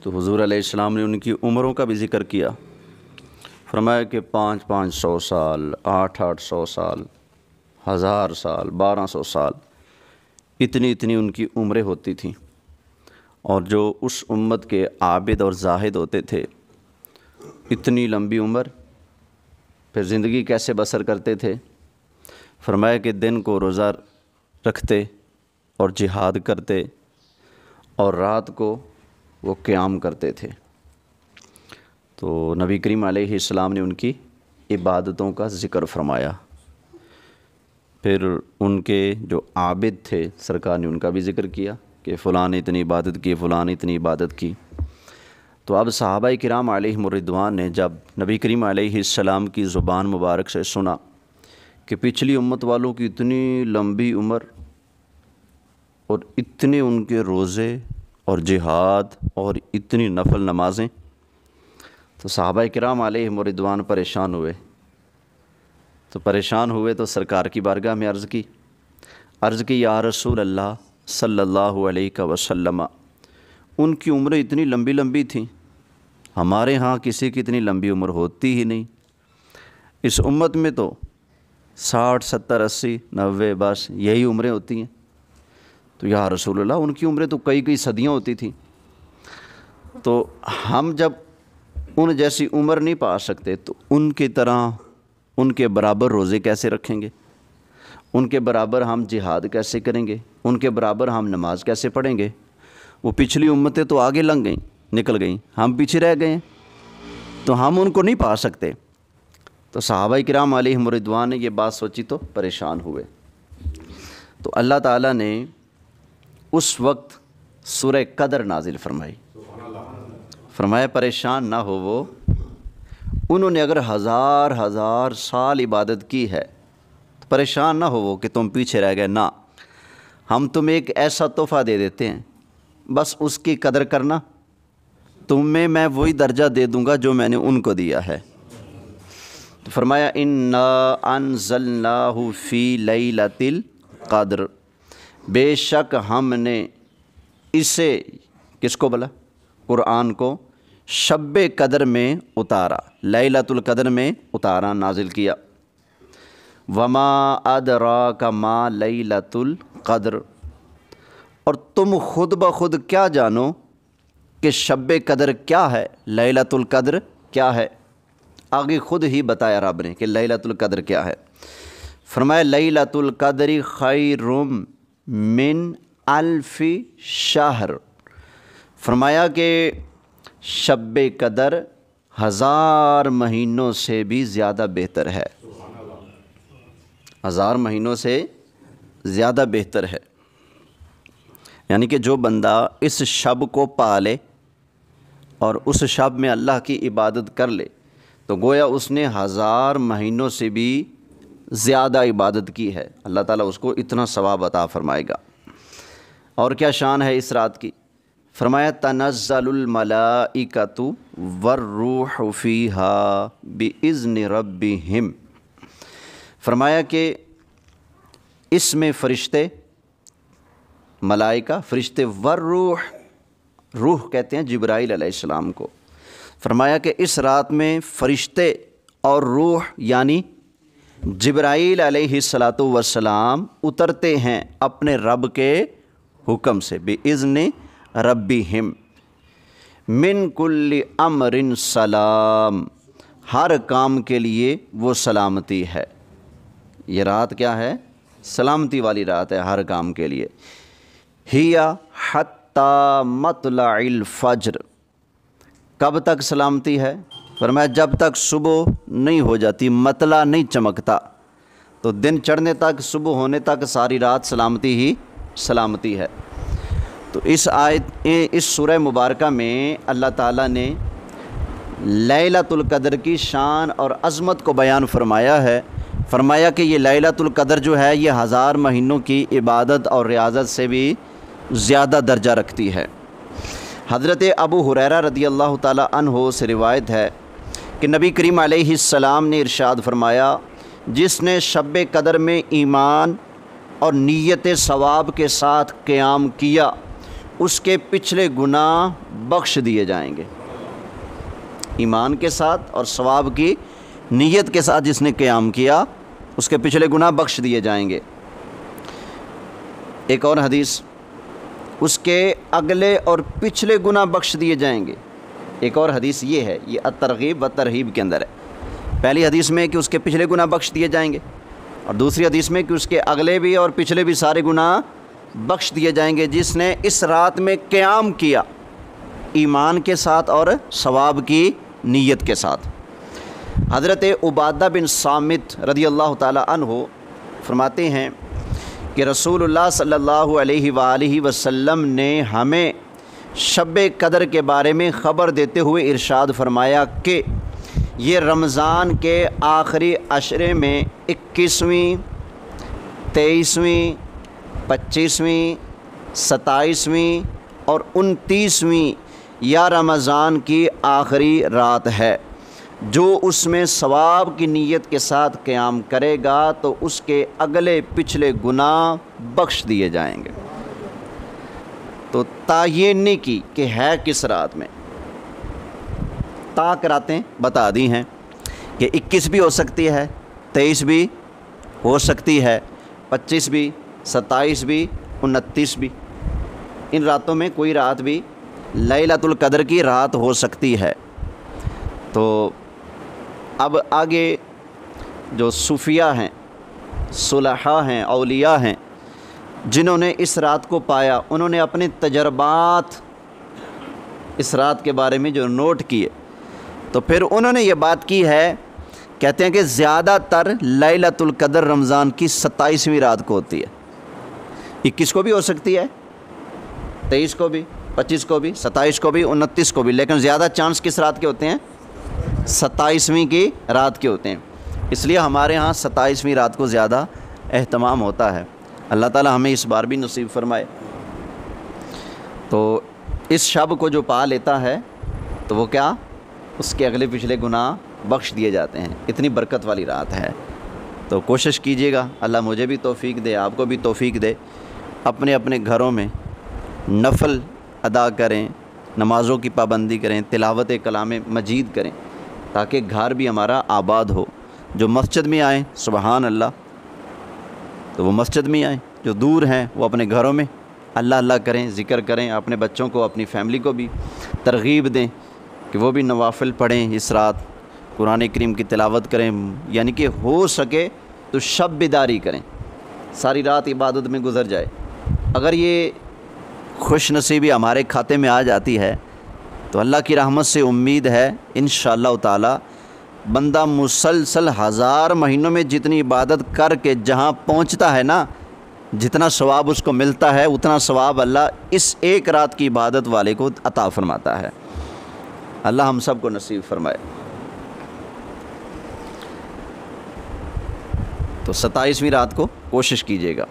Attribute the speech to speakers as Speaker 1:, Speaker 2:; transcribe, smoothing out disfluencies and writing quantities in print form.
Speaker 1: تو حضور علیہ السلام نے ان کی عمروں کا بھی ذکر کیا، فرمایا کہ 500 سال، 800 سال، 1000 سال، 1200 سال، اتنی ان کی عمریں ہوتی تھیں۔ اور جو اس امت کے عابد اور زاہد ہوتے تھے، اتنی لمبی عمر، پھر زندگی کیسے بسر کرتے تھے؟ فرمایا کہ دن کو روزہ رکھتے اور جہاد کرتے، اور رات کو وہ قیام کرتے تھے۔ تو نبی کریم علیہ السلام نے ان کی عبادتوں کا ذکر فرمایا۔ پھر ان کے جو عابد تھے سرکار نے ان کا بھی ذکر کیا کہ فلاں نے اتنی عبادت کی، فلاں نے اتنی عبادت کی۔ تو اب صحابہ کرام علیہم الرضوان نے جب نبی کریم علیہ السلام کی زبان مبارک سے سنا کہ پچھلی امت والوں کی اتنی لمبی عمر اور اتنے ان کے روزے اور جہاد اور اتنی نفل نمازیں، تو صحابہ کرام علیہم الرضوان پریشان ہوئے۔ تو پریشان ہوئے تو سرکار کی بارگاہ میں عرض کی یا رسول اللہ صلی اللہ علیہ وسلم، ان کی عمریں اتنی لمبی لمبی تھیں، ہمارے ہاں کسی کی اتنی لمبی عمر ہوتی ہی نہیں۔ اس امت میں تو 60 70 80 90 بس یہی عمریں ہوتی ہیں۔ تو یا رسول اللہ ان کی عمریں تو کئی صدیاں ہوتی تھیں، تو ہم جب ان جیسی عمر نہیں پا سکتے تو ان کی طرح ان کے برابر روزے کیسے رکھیں گے؟ ان کے برابر ہم جہاد کیسے کریں گے؟ ان کے برابر ہم نماز کیسے پڑھیں گے؟ وہ پچھلی امتیں تو آگے نکل گئیں، ہم پیچھے رہ گئے ہیں، تو ہم ان کو نہیں پا سکتے۔ تو صحابہ کرام علیہم الرضوان نے یہ بات سوچی تو پریشان ہوئے۔ تو اللہ تعالیٰ نے اس وقت سورہ قدر نازل فرمائی۔ فرمایا پریشان نہ ہو وہ، انہوں نے اگر ہزار سال عبادت کی ہے تو پریشان نہ ہو وہ کہ تم پیچھے رہ گئے، نہ، ہم تمہیں ایک ایسا تحفہ دے دیتے ہیں، بس اس کی قدر کرنا، تمہیں میں وہی درجہ دے دوں گا جو میں نے ان کو دیا ہے۔ تو فرمایا انا انزلناہ فی لیلۃ القدر، بے شک ہم نے اسے، کس کو بلا؟ قرآن کو شب قدر میں اتارا، لیلۃ القدر میں اتارا، نازل کیا۔ وما ادراک ما لیلۃ القدر، اور تم خود بخود کیا جانو کہ شب قدر کیا ہے، لیلۃ القدر کیا ہے؟ آگے خود ہی بتایا رب نے کہ لیلۃ القدر کیا ہے۔ فرمایا لیلۃ القدر خیر من الف شہر، فرمایا کہ شب قدر 1000 مہینوں سے بھی زیادہ بہتر ہے، 1000 مہینوں سے زیادہ بہتر ہے۔ یعنی کہ جو بندہ اس شب کو پالے اور اس شب میں اللہ کی عبادت کر لے تو گویا اس نے 1000 مہینوں سے بھی زیادہ عبادت کی ہے، اللہ تعالیٰ اس کو اتنا ثواب عطا فرمائے گا۔ اور کیا شان ہے اس رات کی؟ فرمایا تنزل الملائکۃ والروح فیہا بإذن ربہم، فرمایا کہ اس میں فرشتے، ملائکہ، فرشتے، والروح، روح کہتے ہیں جبرائیل علیہ السلام کو، فرمایا کہ اس رات میں فرشتے اور روح یعنی جبرائیل علیہ السلام اترتے ہیں اپنے رب کے حکم سے، بِإِذْنِ رَبِّهِمْ مِنْ كُلِّ أَمْرٍ سلام، ہر کام کے لیے وہ سلامتی ہے۔ یہ رات کیا ہے؟ سلامتی والی رات ہے ہر کام کے لیے۔ ہِیَ حَتَّى مَطْلَعِ الْفَجْرِ، کب تک سلامتی ہے؟ فرمایا جب تک صبح نہیں ہو جاتی، مطلع نہیں چمکتا، تو دن چڑھنے تک، صبح ہونے تک ساری رات سلامتی ہی سلامتی ہے۔ تو اس سورہ مبارکہ میں اللہ تعالیٰ نے لیلۃ القدر کی شان اور عظمت کو بیان فرمایا ہے۔ فرمایا کہ یہ لیلۃ القدر جو ہے یہ 1000 مہینوں کی عبادت اور ریاضت سے بھی زیادہ درجہ رکھتی ہے۔ حضرت ابو ہریرہ رضی اللہ تعالیٰ عنہ سے روایت ہے کہ نبی کریم علیہ السلام نے ارشاد فرمایا، جس نے شب قدر میں ایمان اور نیت ثواب کے ساتھ قیام کیا، اس کے پچھلے گناہ بخش دیے جائیں گے۔ ایمان کے ساتھ اور ثواب کی نیت کے ساتھ جس نے قیام کیا اس کے پچھلے گناہ بخش دیے جائیں گے۔ ایک اور حدیث، اس کے اگلے اور پچھلے گناہ بخش دیے جائیں گے۔ ایک اور حدیث یہ ہے، یہ الترغیب و ترہیب کے اندر ہے۔ پہلی حدیث میں کہ اس کے پچھلے گناہ بخش دیے جائیں گے، اور دوسری حدیث میں کہ اس کے اگلے بھی اور پچھلے بھی سارے گناہ بخش دیے جائیں گے جس نے اس رات میں قیام کیا ایمان کے ساتھ اور ثواب کی نیت کے ساتھ۔ حضرت عبادہ بن صامت رضی اللہ تعالی عنہ فرماتے ہیں کہ رسول اللہ صلی اللہ علیہ وآلہ وسلم نے ہمیں شب قدر کے بارے میں خبر دیتے ہوئے ارشاد فرمایا کہ یہ رمضان کے آخری عشرے میں 21ویں، 23ویں، 25ویں، 27ویں اور 29ویں یا رمضان کی آخری رات ہے۔ جو اس میں ثواب کی نیت کے ساتھ قیام کرے گا تو اس کے اگلے پچھلے گناہ بخش دیے جائیں گے۔ تو تعین نہیں کی کہ ہے کس رات میں، راتیں بتا دی ہیں کہ 21 بھی ہو سکتی ہے، 23 بھی ہو سکتی ہے، 25 بھی، 27 بھی، 29 بھی۔ ان راتوں میں کوئی رات بھی لیلۃ القدر کی رات ہو سکتی ہے۔ تو اب آگے جو صوفیاء ہیں، صلحاء ہیں، اولیاء ہیں، جنہوں نے اس رات کو پایا، انہوں نے اپنے تجربات اس رات کے بارے میں جو نوٹ کیے، تو پھر انہوں نے یہ بات کی ہے، کہتے ہیں کہ زیادہ تر لیلۃ القدر رمضان کی 27ویں رات کو ہوتی ہے۔ 21 کو بھی ہو سکتی ہے، 23 کو بھی، 25 کو بھی، 27 کو بھی، 29 کو بھی، لیکن زیادہ چانس کس رات کے ہوتے ہیں؟ 27ویں کی رات کے ہوتے ہیں۔ اس لیے ہمارے ہاں 27ویں رات کو زیادہ اہتمام ہوتا ہے۔ اللہ تعالی ہمیں اس بار بھی نصیب فرمائے۔ تو اس شب کو جو پا لیتا ہے تو وہ کیا، اس کے اگلے پچھلے گناہ بخش دیے جاتے ہیں۔ اتنی برکت والی رات ہے، تو کوشش کیجیے گا، اللہ مجھے بھی توفیق دے، آپ کو بھی توفیق دے، اپنے اپنے گھروں میں نفل ادا کریں، نمازوں کی پابندی کریں، تلاوت کلام مجید کریں، تاکہ گھر بھی ہمارا آباد ہو۔ جو مسجد میں آئیں سبحان اللہ، تو وہ مسجد میں آئیں، جو دور ہیں وہ اپنے گھروں میں اللہ اللہ کریں، ذکر کریں، اپنے بچوں کو، اپنی فیملی کو بھی ترغیب دیں کہ وہ بھی نوافل پڑھیں، اس رات قرآن کریم کی تلاوت کریں، یعنی کہ ہو سکے تو شب بیداری کریں، ساری رات عبادت میں گزر جائے۔ اگر یہ خوش نصیبی ہمارے کھاتے میں آ جاتی ہے تو اللہ کی رحمت سے امید ہے انشاءاللہ تعالی بندہ مسلسل 1000 مہینوں میں جتنی عبادت کر کے جہاں پہنچتا ہے نا، جتنا ثواب اس کو ملتا ہے اتنا ثواب اللہ اس ایک رات کی عبادت والے کو عطا فرماتا ہے۔ اللہ ہم سب کو نصیب فرمائے۔ تو 27ویں رات کو کوشش کیجیے گا۔